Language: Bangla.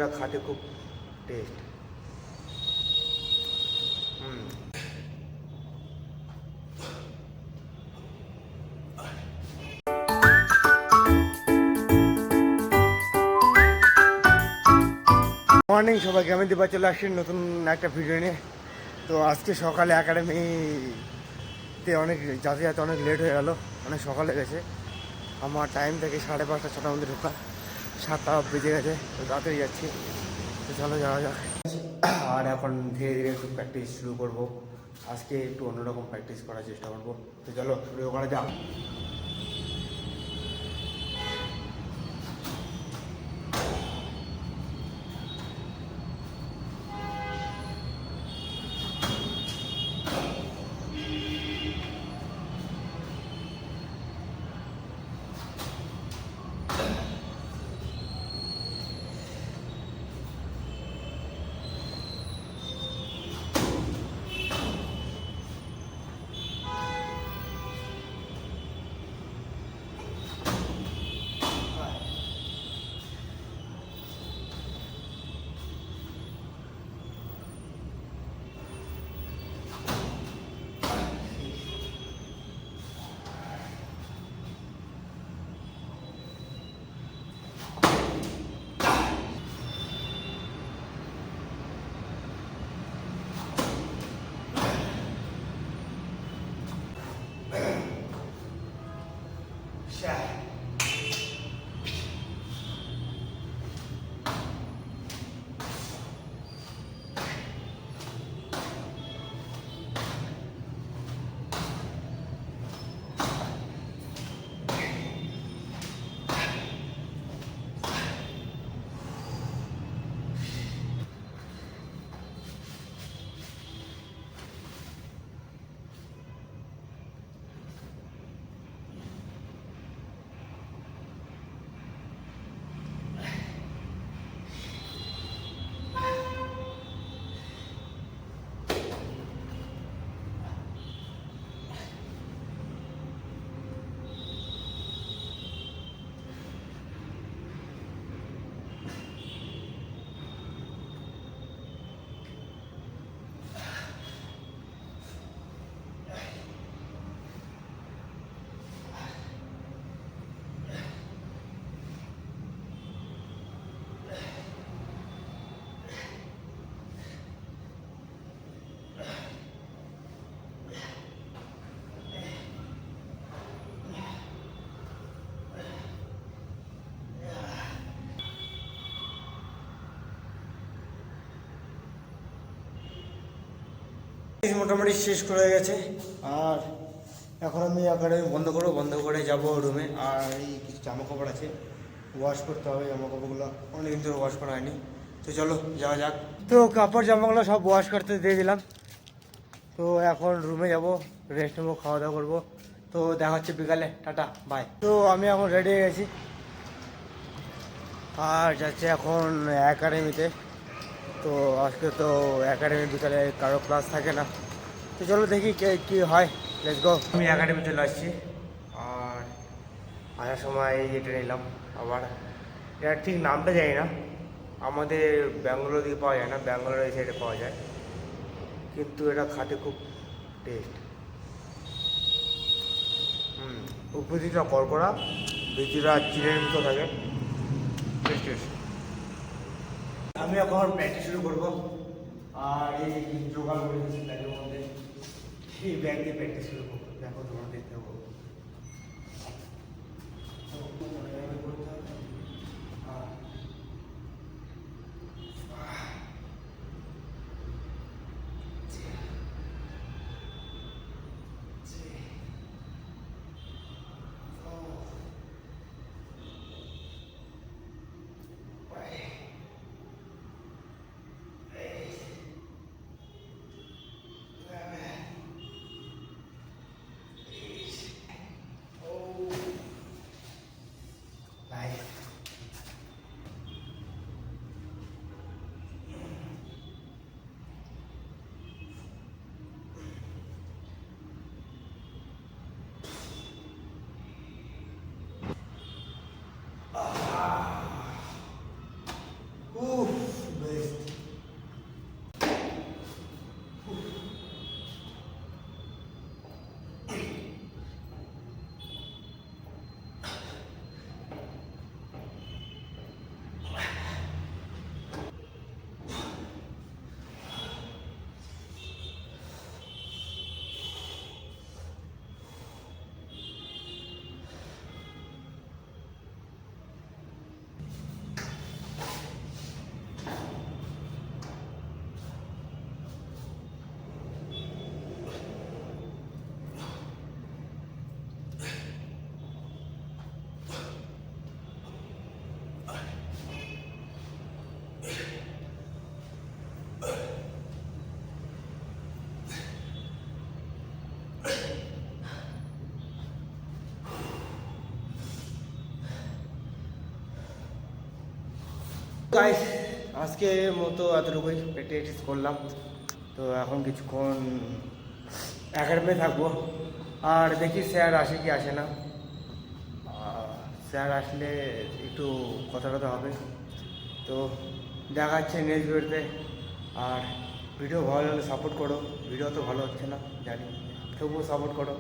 এটা খাতে খুব টেস্ট। মর্নিং সবাইকে, আমি দিবা চলে আসছি নতুন একটা ভিডিও নিয়ে। তো আজকে সকালে একাডেমিতে অনেক যাতে যাতে অনেক লেট হয়ে গেল, অনেক সকালে গেছে। আমার টাইম থেকে 5:30 6টার মধ্যে ঢোকা, 7টা বেজে গেছে, তো তাড়াতাড়ি যাচ্ছি। তো চলো যাওয়া যাক। আর এখন ধীরে ধীরে একটু প্র্যাকটিস শুরু করবো। আজকে একটু অন্যরকম প্র্যাকটিস করার চেষ্টা করবো। তো চলো শুরু করা যাক। মোটামুটি শেষ করে গেছে। আর এখন আমি একাডেমি বন্ধ করে যাব রুমে। আর এই কিছু জামা কাপড় আছে, ওয়াশ করতে হবে। জামা কাপড়গুলো অনেকদিন ধরে ওয়াশ করা হয়নি। তো চলো যাওয়া যাক। তো কাপড় জামাগুলো সব ওয়াশ করতে দিয়ে দিলাম। তো এখন রুমে যাব, রেস্ট নেবো, খাওয়া দাওয়া করবো। তো দেখা হচ্ছে বিকালে, টাটা বাই। তো আমি এখন রেডি হয়ে গেছি আর যাচ্ছি এখন একাডেমিতে। তো আজকে তো একাডেমি বিকালে কারো ক্লাস থাকে না। তো চলো দেখি কী হয়, লেটস গো। আমি একাডেমি চলে আসছি। আর আসার সময় এটা নিলাম। আবার এটা ঠিক নামটা জানি না, আমাদের ব্যাঙ্গালোর দিকে পাওয়া যায় না, ব্যাঙ্গালোর এই সাইডে পাওয়া যায়। কিন্তু এটা খাতে খুব টেস্ট। উপরিটা কড়কড়া, ভিতরা চিনের মতো থাকে, টেস্ট টেস্ট। আমি এখন প্র্যাকটিস শুরু করবো। আর এই জোগাড় করে দিচ্ছি ব্যাগের মধ্যে, এই ব্যাগ দিয়ে প্র্যাকটিস শুরু করবো। দেখো তোমার দেখতে হবো। গাইস আজকে মতো এতটুকুই প্র্যাকটিস করলাম। তো এখন কিছুক্ষণ একাডেমি থাকবো, আর দেখি স্যার আসে কি আসে না। স্যার আসলে একটু কথা কথা হবে। তো দেখাচ্ছে নেক্সট ভিডিওতে। আর ভিডিও ভালো হলে সাপোর্ট করো, ভিডিও তো ভালো হচ্ছে না জানি, তবুও সাপোর্ট করো।